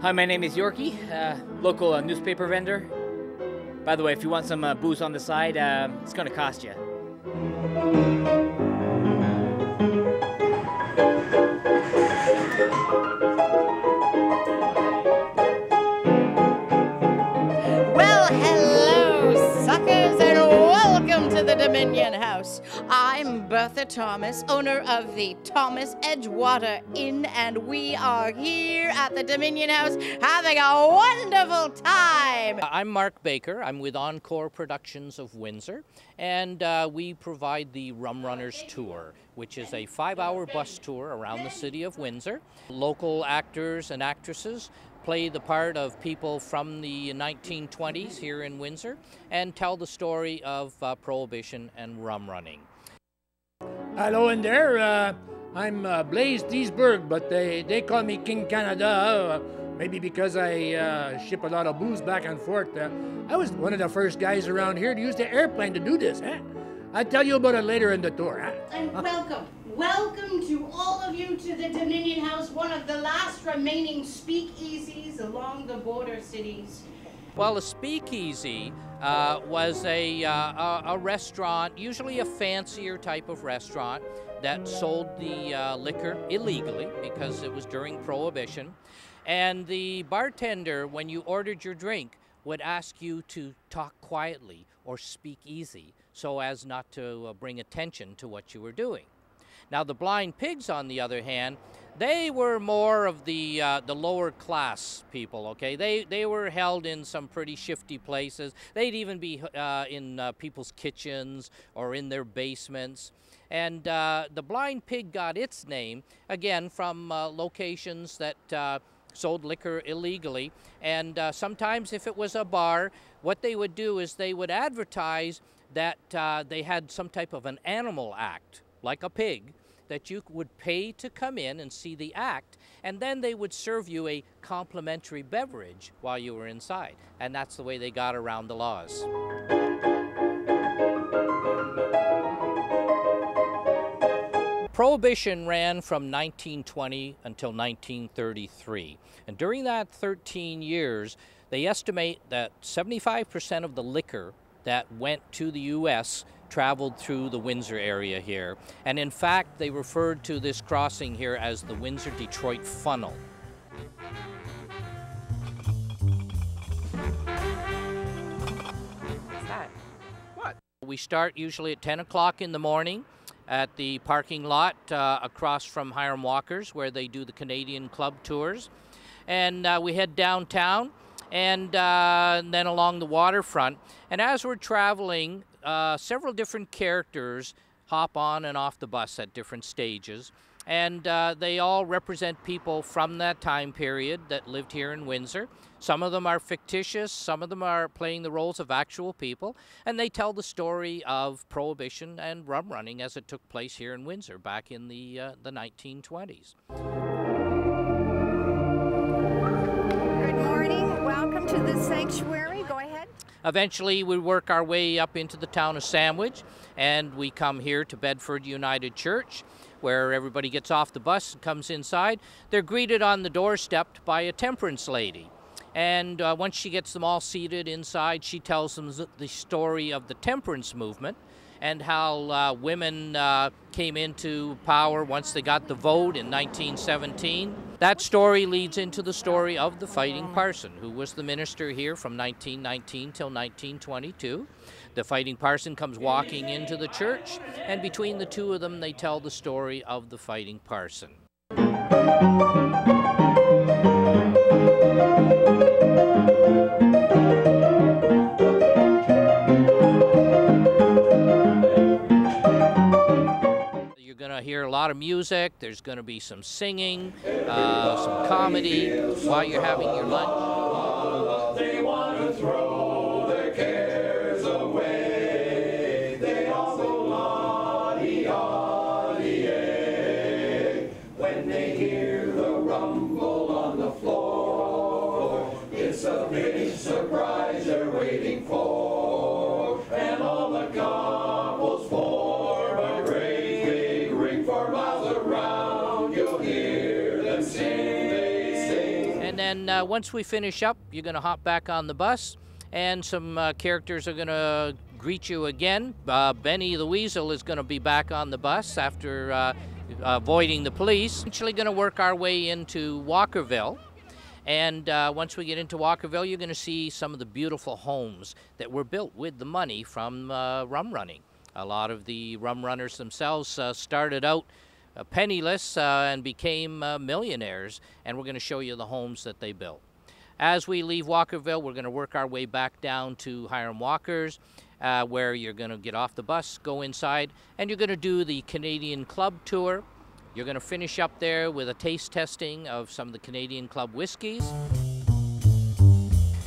Hi, my name is Yorkie, local newspaper vendor. By the way, if you want some booze on the side, it's going to cost you. Well, hello, suckers, and welcome to the Dominion House. I'm Bertha Thomas, owner of the Thomas Edgewater Inn, and we are here at the Dominion House having a wonderful time. I'm Mark Baker. I'm with Encore Productions of Windsor, and we provide the Rum Runners Tour, which is a 5-hour bus tour around the city of Windsor. Local actors and actresses play the part of people from the 1920s here in Windsor and tell the story of Prohibition and rum running. Hello in there, I'm Blaise Deesburg, but they call me King Canada, maybe because I ship a lot of booze back and forth. I was one of the first guys around here to use the airplane to do this. I'll tell you about it later in the tour. And welcome to all of you to the Dominion House, one of the last remaining speakeasies along the border cities. Well, a speakeasy was a restaurant, usually a fancier type of restaurant that sold the liquor illegally because it was during Prohibition. And the bartender, when you ordered your drink, would ask you to talk quietly or speak easy so as not to bring attention to what you were doing. Now, the blind pigs, on the other hand, they were more of the lower class people, okay? They were held in some pretty shifty places. They'd even be in people's kitchens or in their basements. And the blind pig got its name, again, from locations that sold liquor illegally. And sometimes if it was a bar, what they would do is they would advertise that they had some type of an animal act, like a pig, that you would pay to come in and see the act, and then they would serve you a complimentary beverage while you were inside. And that's the way they got around the laws. Prohibition ran from 1920 until 1933. And during that 13 years, they estimate that 75% of the liquor that went to the U.S. traveled through the Windsor area here. And in fact, they referred to this crossing here as the Windsor-Detroit funnel. What's that? What? We start usually at 10 o'clock in the morning at the parking lot across from Hiram Walker's, where they do the Canadian club tours. And we head downtown and then along the waterfront. And as we're traveling, several different characters hop on and off the bus at different stages. And they all represent people from that time period that lived here in Windsor. Some of them are fictitious, some of them are playing the roles of actual people, and they tell the story of Prohibition and rum running as it took place here in Windsor back in the 1920s. Good morning. Welcome to the sanctuary. Go ahead. Eventually, we work our way up into the town of Sandwich, and we come here to Bedford United Church, where everybody gets off the bus and comes inside. They're greeted on the doorstep by a temperance lady. And once she gets them all seated inside, she tells them the story of the temperance movement and how women came into power once they got the vote in 1917. That story leads into the story of the Fighting Parson, who was the minister here from 1919 till 1922. The Fighting Parson comes walking into the church, and between the two of them, they tell the story of the Fighting Parson. You're going to hear a lot of music. There's going to be some singing, some comedy while you're having your lunch. They want to throw their cares away. They all go la-dee-ah-dee-ay. When they hear the rumble on the floor, it's a big surprise they're waiting for. And all the couples form a great big ring for miles around. You'll hear them sing, they sing. And then once we finish up, you're going to hop back on the bus, and some characters are going to greet you again. Benny the Weasel is going to be back on the bus after avoiding the police. Actually going to work our way into Walkerville. And once we get into Walkerville, you're going to see some of the beautiful homes that were built with the money from rum running. A lot of the rum runners themselves started out penniless and became millionaires, and we're going to show you the homes that they built. As we leave Walkerville, we're going to work our way back down to Hiram Walker's, where you're going to get off the bus, go inside, and you're going to do the Canadian Club tour. You're going to finish up there with a taste testing of some of the Canadian Club whiskeys.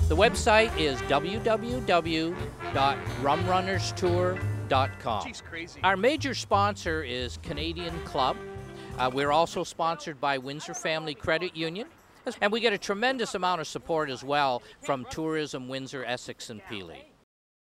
The website is www.rumrunnerstour.com. She's crazy. Our major sponsor is Canadian Club. We're also sponsored by Windsor Family Credit Union. And we get a tremendous amount of support as well from Tourism Windsor, Essex, and Pelee.